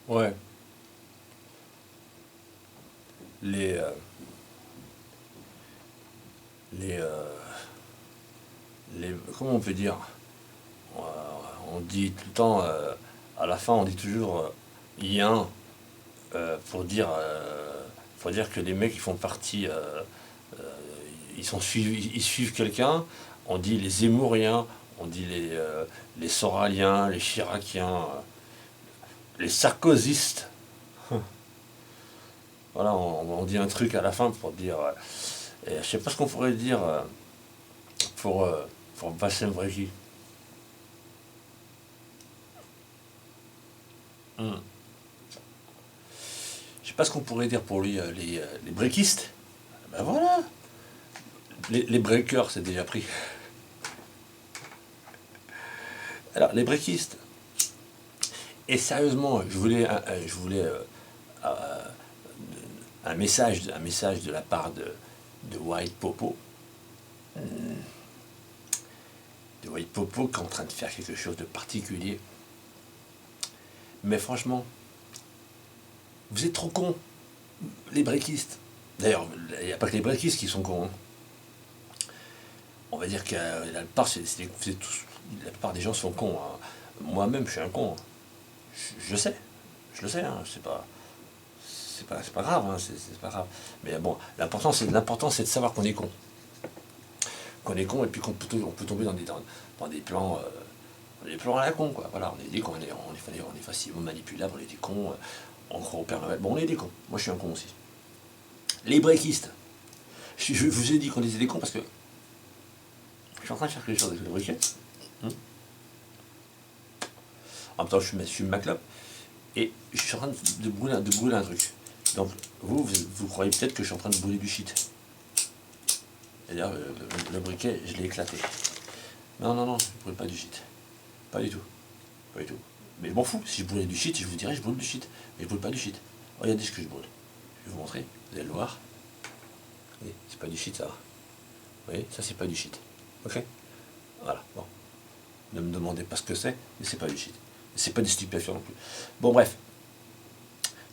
Ouais, les, euh, les, euh, comment on peut dire, Euh, on dit tout le temps, à la fin on dit toujours yin, pour dire que les mecs ils font partie, ils suivent quelqu'un. On dit les Zemmouriens, on dit les Soraliens, les Chiraciens, les Sarkozystes. Voilà, on dit un truc à la fin pour dire. Et je sais pas ce qu'on pourrait dire pour, euh, pour Bassem Vreki. Hmm. Je sais pas ce qu'on pourrait dire pour lui, les breakistes. Ben voilà, les breakers, c'est déjà pris. Alors, les breakistes. Et sérieusement, je voulais un message de la part de White Popo, de White Popo qui est en train de faire quelque chose de particulier. Mais franchement, vous êtes trop cons, les breakistes. D'ailleurs, il n'y a pas que les breakistes qui sont cons, hein. On va dire que la plupart des gens sont cons, hein. Moi-même, je suis un con, hein. Je sais, je le sais, hein. C'est pas grave, hein. C'est pas grave. Mais bon, l'important, c'est de savoir qu'on est con. Qu'on est con et puis on peut tomber dans des plans à la con, quoi. Voilà, on est des cons, on est facilement manipulable, on est des cons, on croit au Père Noël. Bon, on est des cons. Moi, je suis un con aussi. Les breakistes. Je vous ai dit qu'on était des cons parce que je suis en train de faire quelque chose avec le briquet. Hum. En même temps, je fume ma clope et je suis en train de brûler un truc. Donc, vous croyez peut-être que je suis en train de brûler du shit. C'est-à-dire, le briquet, je l'ai éclaté. Non, non, non, je ne brûle pas du shit. Pas du tout. Pas du tout. Mais je m'en fous. Si je brûlais du shit, je vous dirais je brûle du shit. Mais je brûle pas du shit. Regardez ce que je brûle. Je vais vous montrer. Vous allez le voir. Et c'est pas du shit, ça. Vous voyez, ça, c'est pas du shit. Ok. Voilà. Bon. Ne me demandez pas ce que c'est, mais c'est pas du shit. C'est pas des stupéfiants non plus. Bon, bref.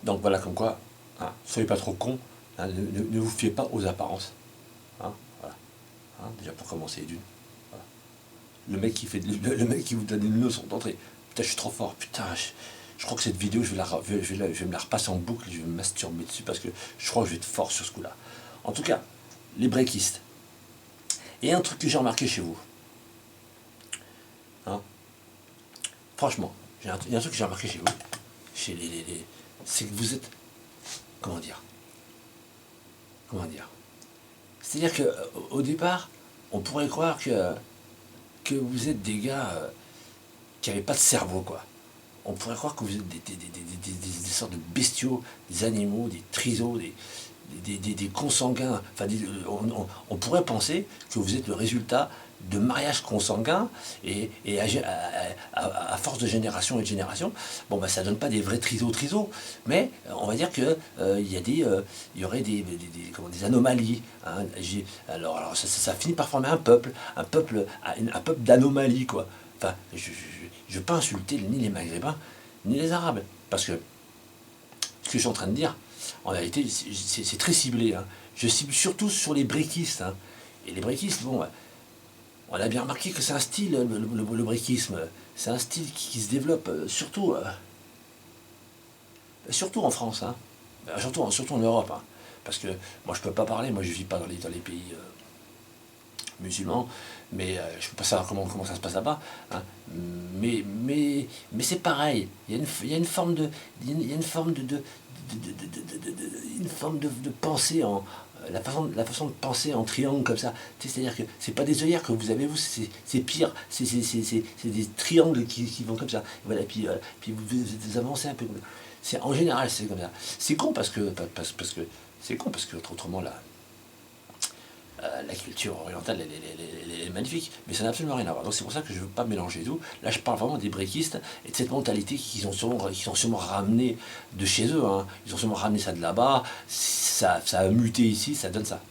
Donc voilà, comme quoi, hein, soyez pas trop cons. Hein, ne vous fiez pas aux apparences. Hein, voilà. Hein, déjà pour commencer d'une. Voilà. Le mec qui vous donne une leçon d'entrée. Putain, je suis trop fort. Putain, je crois que cette vidéo, je vais me la repasser en boucle. Je vais me masturber dessus parce que je crois que je vais être fort sur ce coup-là. En tout cas, les breakistes. Et un truc que j'ai remarqué chez vous. Hein, franchement, il y a un truc que j'ai remarqué chez vous. Chez c'est que vous êtes. Comment dire. Comment dire. C'est-à-dire qu'au départ, on pourrait croire que vous êtes des gars qui n'avaient pas de cerveau, quoi. On pourrait croire que vous êtes des sortes de bestiaux, des animaux, des trisos, des consanguins. Enfin, on pourrait penser que vous êtes le résultat de mariages consanguins et à force de génération et de génération, bon bah ça donne pas des vrais trisos, mais on va dire que il y aurait des anomalies, hein. Alors ça finit par former un peuple d'anomalies, quoi. Enfin, je veux pas insulter ni les Maghrébins ni les Arabes, parce que ce que je suis en train de dire, en réalité, c'est très ciblé, hein. Je cible surtout sur les breakistes, hein. Et les breakistes, bon, on a bien remarqué que c'est un style, le breakisme. C'est un style qui se développe surtout en France, hein. Surtout en Europe, hein. Parce que moi, je peux pas parler, moi, je vis pas dans les pays musulmans, mais je peux pas savoir comment ça se passe là-bas, hein. Mais c'est pareil. Il y a une forme de, il y a une forme une forme de pensée la façon de penser en triangle comme ça. C'est-à-dire que c'est pas des œillères que vous avez, vous, c'est pire. C'est des triangles qui vont comme ça. Voilà, puis vous avancez un peu. En général, c'est comme ça. C'est con parce que c'est con parce que autrement la culture orientale, elle est magnifique, mais ça n'a absolument rien à voir. Donc c'est pour ça que je ne veux pas mélanger tout. Là, je parle vraiment des breakistes et de cette mentalité qu'ils ont sûrement ramené de chez eux, hein. Ils ont sûrement ramené ça de là-bas, ça a muté ici, ça donne ça.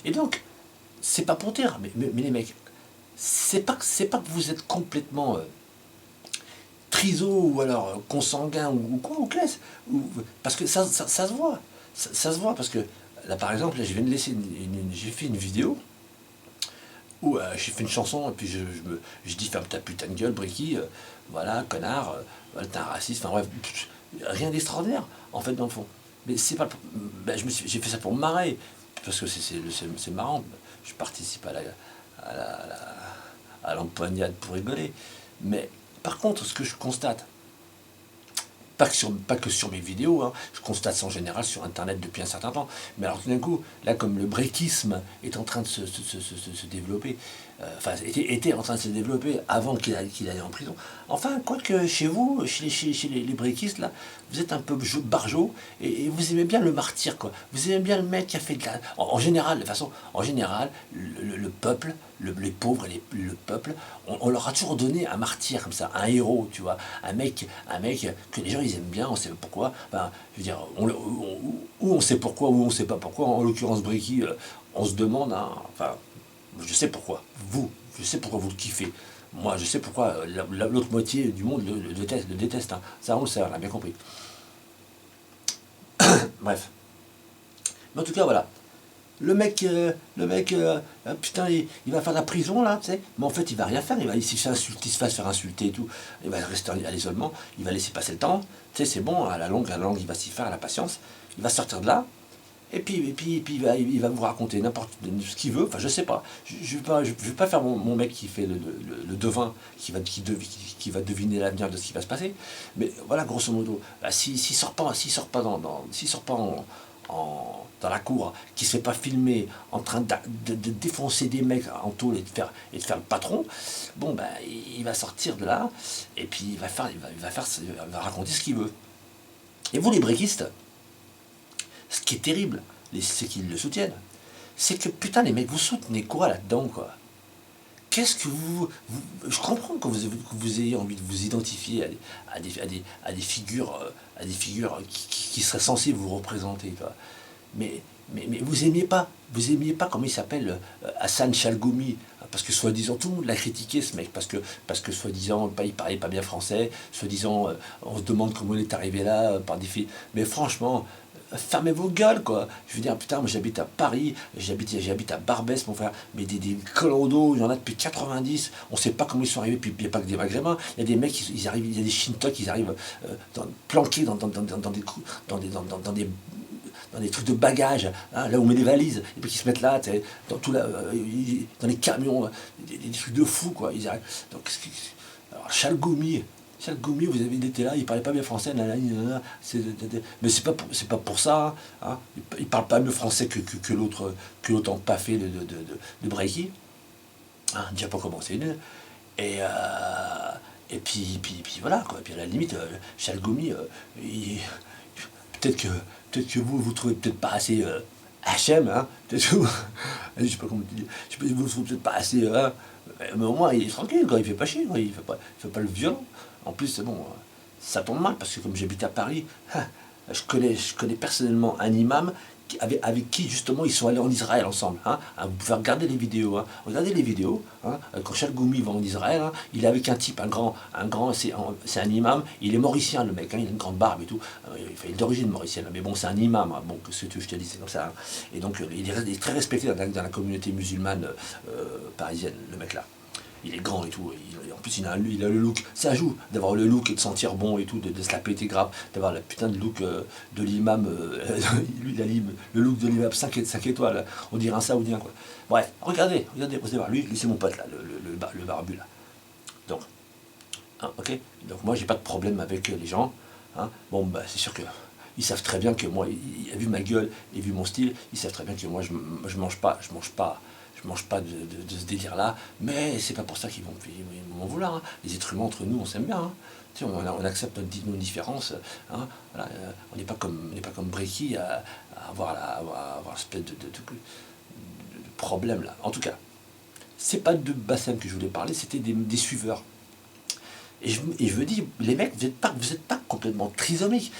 Et donc, c'est pas pour dire, mais les mecs, c'est pas que vous êtes complètement priso, ou alors consanguin, ou quoi, ou classe. Parce que ça se voit. Ça se voit, parce que là, par exemple, là, je viens de laisser j'ai fait une vidéo où j'ai fait une chanson, et puis je dis ferme ta putain de gueule, Bricky, voilà, connard, voilà, t'es un raciste, enfin bref, rien d'extraordinaire, en fait, dans le fond. Mais c'est pas. Ben, j'ai fait ça pour me marrer, parce que c'est marrant. Je participe à la, à la- à l'empoignade pour rigoler. Mais par contre, ce que je constate, pas que sur mes vidéos, hein, je constate ça en général sur Internet depuis un certain temps. Mais alors tout d'un coup, là, comme le breakisme est en train de se développer, enfin, était en train de se développer avant qu'il aille en prison. Enfin, quoique chez vous, chez les breakistes, là, vous êtes un peu barjot, et vous aimez bien le martyr, quoi. Vous aimez bien le mec qui a fait de la... En général, de façon, en général, le peuple, les pauvres, le peuple, on leur a toujours donné un martyr comme ça, un héros, tu vois, un mec que les gens ils aiment bien, on sait pas pourquoi. Enfin, je veux dire, ou on sait pourquoi, ou on sait pas pourquoi. En l'occurrence, Bricky, on se demande, hein, enfin, je sais pourquoi. Je sais pourquoi vous le kiffez. Moi, je sais pourquoi l'autre moitié du monde le déteste. Hein. Ça, on le sait, on a bien compris. Bref. Mais en tout cas, voilà. Putain, il va faire la prison là, tu sais. Mais en fait, il va rien faire. Il se fasse faire insulter et tout. Il va rester à l'isolement. Il va laisser passer le temps. Tu sais, c'est bon. À la longue, il va s'y faire, à la patience. Il va sortir de là. Et puis il va vous raconter n'importe ce qu'il veut. Enfin, je sais pas. Je vais pas faire mon mec qui fait le devin, qui va deviner l'avenir de ce qui va se passer. Mais voilà, grosso modo, bah, s'il sort pas, s'il sort pas dans la cour, qui se fait pas filmer en train de défoncer des mecs en tôle et de faire le patron, bon ben il va sortir de là et puis il va raconter ce qu'il veut. Et vous les breakistes, ce qui est terrible, c'est qu'ils le soutiennent. C'est que putain les mecs, vous soutenez quoi là-dedans quoi? Qu'est-ce que je comprends que vous ayez envie de vous identifier à des figures, qui seraient censées vous représenter, quoi. Mais, mais vous aimiez pas comment il s'appelle, Hassan Chalgoumi, parce que soi-disant tout le monde l'a critiqué ce mec, parce que soi-disant il parlait pas bien français, soi-disant on se demande comment il est arrivé là, par des filles. Mais franchement, fermez vos gueules quoi. Je veux dire putain, moi j'habite à Paris, j'habite à Barbès mon frère, mais des clodos, il y en a depuis 90, on sait pas comment ils sont arrivés, puis il n'y a pas que des maghrébins, il y a des mecs, ils arrivent, il y a des shintok, ils arrivent planqués dans des trucs de bagages, hein, là où on met les valises, et puis qui se mettent là, dans les camions, des trucs de fou, quoi. Ils arrivent. Donc, alors, Chalgoumi, vous avez été là, il parlait pas bien français, nanana, mais c'est pas pour ça, hein. Il parle pas mieux français que l'autre en paffé de Breaky, hein, déjà pas commencé une. Et, et puis voilà, quoi. Et puis à la limite, Chalgoumi, peut-être que, peut-être que vous trouvez peut-être pas assez HM, hein, peut-être que je sais pas comment tu dis, vous trouvez peut-être pas assez, hein, mais au moins il est tranquille, quoi, il fait pas chier, quoi, il fait pas le violent. En plus, c'est bon, ça tombe mal, parce que comme j'habite à Paris, hein, je connais personnellement un imam avec qui justement ils sont allés en Israël ensemble. Hein. Vous pouvez regarder les vidéos. Hein. Regardez les vidéos. Hein. Quand Chalgoumi va en Israël, hein, il est avec un type, un grand, c'est un imam. Il est mauricien le mec. Hein, il a une grande barbe et tout. Il est d'origine mauricienne, mais bon, c'est un imam. Hein. Bon, que ce que je te dis, c'est comme ça. Hein. Et donc il est très respecté dans la communauté musulmane parisienne, le mec là. Il est grand et tout, en plus il a le look, ça joue d'avoir le look et de sentir bon et tout, de se la péter grave, d'avoir la putain de look de l'imam, lui il a le look de l'imam 5 étoiles, on dirait un saoudien quoi. Bref, regardez, vous allez voir, lui c'est mon pote là, le barbu là. Donc, hein, ok, donc moi j'ai pas de problème avec les gens, hein. Bon bah c'est sûr que ils savent très bien que moi, vu ma gueule et vu mon style, ils savent très bien que moi je mange pas de ce délire-là, mais c'est pas pour ça qu'ils vont m'en vouloir. Hein. Les êtres humains entre nous, on s'aime bien. Hein. Tu sais, on accepte nos différences. Hein. Voilà, on n'est pas comme Breaky à avoir une espèce de problème là. En tout cas, c'est pas de Bassem que je voulais parler, c'était des suiveurs. Et je me dis, les mecs, vous êtes pas complètement trisomiques.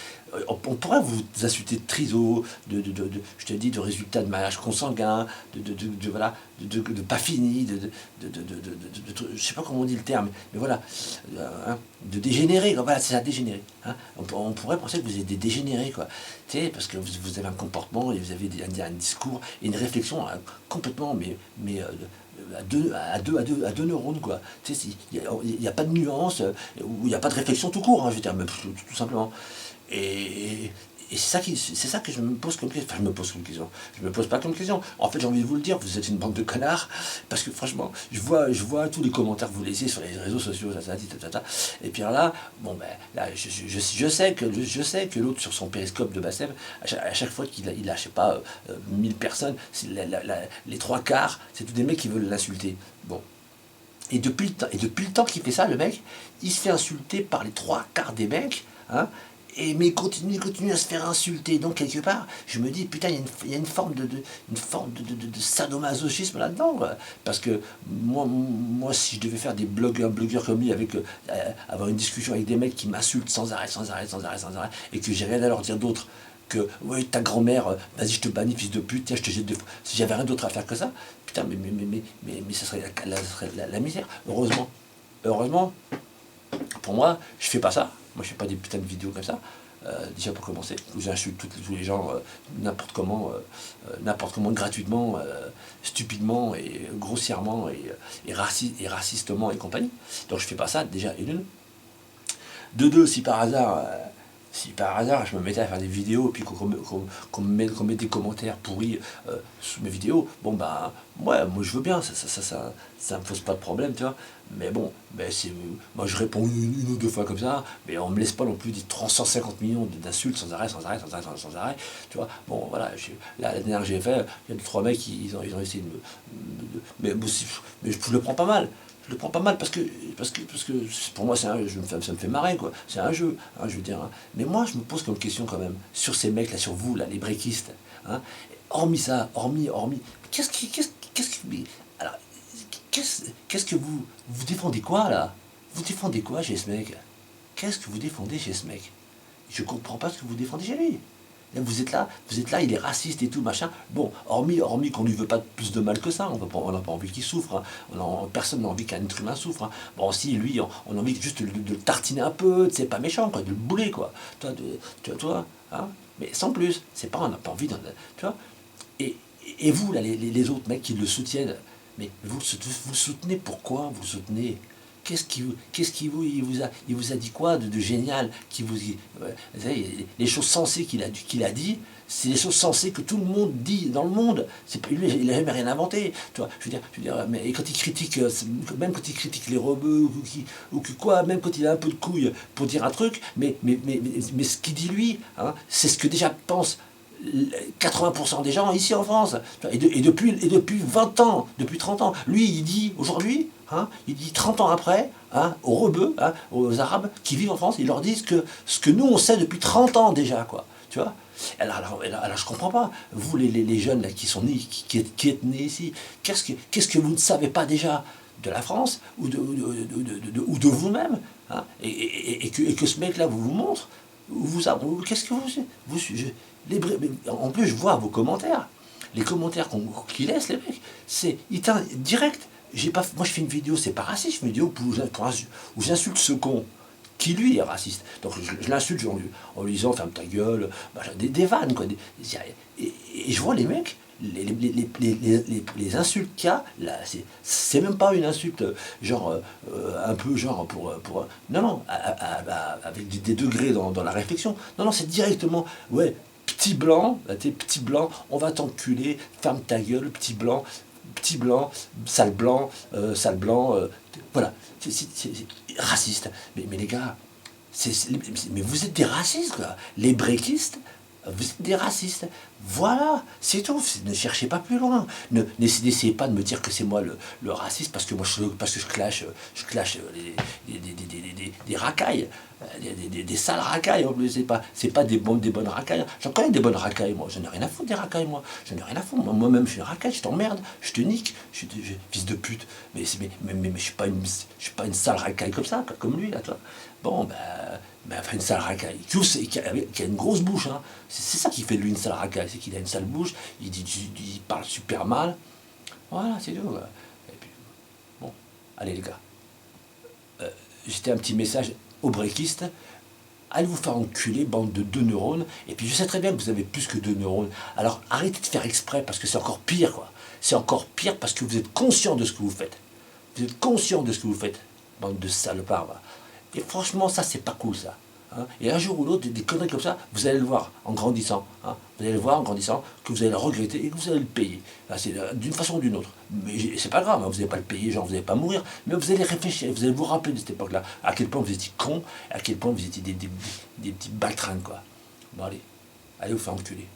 On pourrait vous insulter de triso, je te dis, de résultats de mariage consanguin, voilà, de pas fini, je sais pas comment on dit le terme, mais voilà, hein, de dégénérer, voilà, c'est ça, dégénérer. Hein. On pourrait penser que vous êtes des dégénérés, quoi. Tu sais, parce que vous avez un comportement et vous avez un discours et une réflexion complètement, mais à deux neurones, quoi. Tu sais, il n'y a pas de nuance, ou il n'y a pas de réflexion tout court, hein, je veux dire, même tout simplement. Et, et c'est ça que je me pose comme question. Enfin, je me pose comme question. Je me pose pas comme question. En fait, j'ai envie de vous le dire, vous êtes une bande de connards. Parce que franchement, je vois tous les commentaires que vous laissez sur les réseaux sociaux, et puis là, bon ben, là, je sais que l'autre sur son périscope de Bassem, à chaque fois qu'il a, je sais pas, 1000 personnes, les trois quarts, c'est tous des mecs qui veulent l'insulter. Bon. Et depuis le temps qu'il fait ça, le mec, il se fait insulter par les trois quarts des mecs, hein. Mais il continue à se faire insulter. Donc, quelque part, je me dis, putain, il y a une forme de sadomasochisme là-dedans. Parce que moi, si je devais faire des blogueurs comme lui, avec avoir une discussion avec des mecs qui m'insultent sans arrêt, et que j'ai rien à leur dire d'autre que, ouais, ta grand-mère, vas-y, je te bannis, fils de pute, tiens, je te jette de... Si j'avais rien d'autre à faire que ça, putain, mais ça serait la misère. Heureusement, pour moi, je fais pas ça. Moi, je fais pas des putains de vidéos comme ça. Déjà pour commencer, où j'insulte tous les gens n'importe comment, gratuitement, stupidement et grossièrement et racistement et compagnie. Donc je fais pas ça déjà et d'une. De deux, si par hasard je me mettais à faire des vidéos et puis qu'on met des commentaires pourris sous mes vidéos, bon bah ouais, moi je veux bien, ça me pose pas de problème, tu vois. Mais bon, ben moi je réponds une ou deux fois comme ça, mais on me laisse pas non plus des 350 millions d'insultes sans arrêt, tu vois. Bon voilà, la dernière que j'ai fait, il y a deux, trois mecs, ils ont essayé de me... mais je le prends pas mal. Je le prends pas mal parce que pour moi ça me fait marrer, quoi. C'est un jeu, hein, je veux dire. Hein. Mais moi je me pose comme question quand même sur ces mecs là, sur vous là, les breakistes. Hein. Hormis ça, qu'est-ce qui, alors, qu'est-ce que vous défendez quoi là? Vous défendez quoi chez ce mec? Qu'est-ce que vous défendez chez ce mec? Je comprends pas ce que vous défendez chez lui. Là, vous êtes là, il est raciste et tout, machin. Bon, hormis qu'on lui veut pas plus de mal que ça, on n'a pas envie qu'il souffre. Hein. Personne n'a envie qu'un être humain souffre. Hein. Bon, si, lui, on a envie juste de le tartiner un peu, c'est pas méchant, quoi, de le bouler, quoi. Toi, hein. Mais sans plus, on n'a pas envie tu vois. Et vous, là, les autres mecs qui le soutiennent, mais vous soutenez pourquoi vous le soutenez? Il vous a dit quoi de génial vous savez, les choses sensées qu'il a dit, c'est les choses sensées que tout le monde dit dans le monde. C'est pas lui, il n'a jamais rien inventé. Tu vois, je veux dire, mais quand il critique, même quand il critique les rebeux ou quoi, même quand il a un peu de couilles pour dire un truc, mais ce qu'il dit lui, hein, c'est ce que déjà pense 80% des gens ici en France, et depuis 20 ans, depuis 30 ans, lui il dit aujourd'hui, hein, il dit 30 ans après, hein, aux rebeux, hein, aux Arabes qui vivent en France, il leur dit ce que nous on sait depuis 30 ans déjà, quoi, tu vois. Alors je comprends pas, vous les jeunes là, qui sont nés, qui êtes nés ici, qu'est-ce que vous ne savez pas déjà de la France ou de vous-même, hein, et que ce mec là vous montre, qu'est-ce que en plus, je vois vos commentaires. Les commentaires qu'ils laissent, les mecs, c'est direct. Moi, je fais une vidéo, c'est pas raciste, je fais une vidéo où j'insulte ce con, qui lui est raciste. Donc, je l'insulte en lui disant, ferme ta gueule, des vannes, quoi. Et je vois les mecs, les insultes qu'il y a, là, c'est même pas une insulte, genre, un peu, genre, non, avec des degrés dans la réflexion. Non, c'est directement, ouais, petit blanc, là, t'es petit blanc, on va t'enculer, ferme ta gueule, petit blanc, sale blanc, voilà, c'est raciste. Mais les gars, mais vous êtes des racistes, quoi. Les breakistes, Vous êtes des racistes. Voilà, c'est tout. Ne cherchez pas plus loin. N'essayez pas de me dire que c'est moi le raciste parce que moi parce que je clash des racailles, des sales racailles en plus. C'est pas des bonnes racailles. J'en connais des bonnes racailles, moi. J'en ai rien à foutre des racailles, moi. J'en ai rien à foutre. Moi-même, je suis une racaille, je t'emmerde, je te nique, fils de pute. Mais je suis pas une sale racaille comme ça, comme lui, là, toi. Bon, ben, enfin, une sale racaille. Qui a une grosse bouche, hein. C'est ça qui fait de lui une sale racaille, c'est qu'il a une sale bouche, il parle super mal. Voilà, c'est tout. Et puis, bon, allez les gars. J'étais un petit message aux breakistes. Allez vous faire enculer, bande de 2 neurones. Et puis je sais très bien que vous avez plus que 2 neurones. Alors arrêtez de faire exprès parce que c'est encore pire, quoi. C'est encore pire parce que vous êtes conscient de ce que vous faites. Vous êtes conscient de ce que vous faites, bande de salopards. Va. Et franchement, ça, c'est pas cool, ça. Hein. Et un jour ou l'autre, des conneries comme ça, vous allez le voir en grandissant. Hein. Vous allez le voir en grandissant, que vous allez le regretter et que vous allez le payer. C'est d'une façon ou d'une autre. Mais c'est pas grave, hein, vous n'allez pas le payer, genre vous n'allez pas mourir, mais vous allez réfléchir, vous allez vous rappeler de cette époque-là, à quel point vous étiez con, à quel point vous étiez des petits baltringues, quoi. Bon, allez vous faire enculer.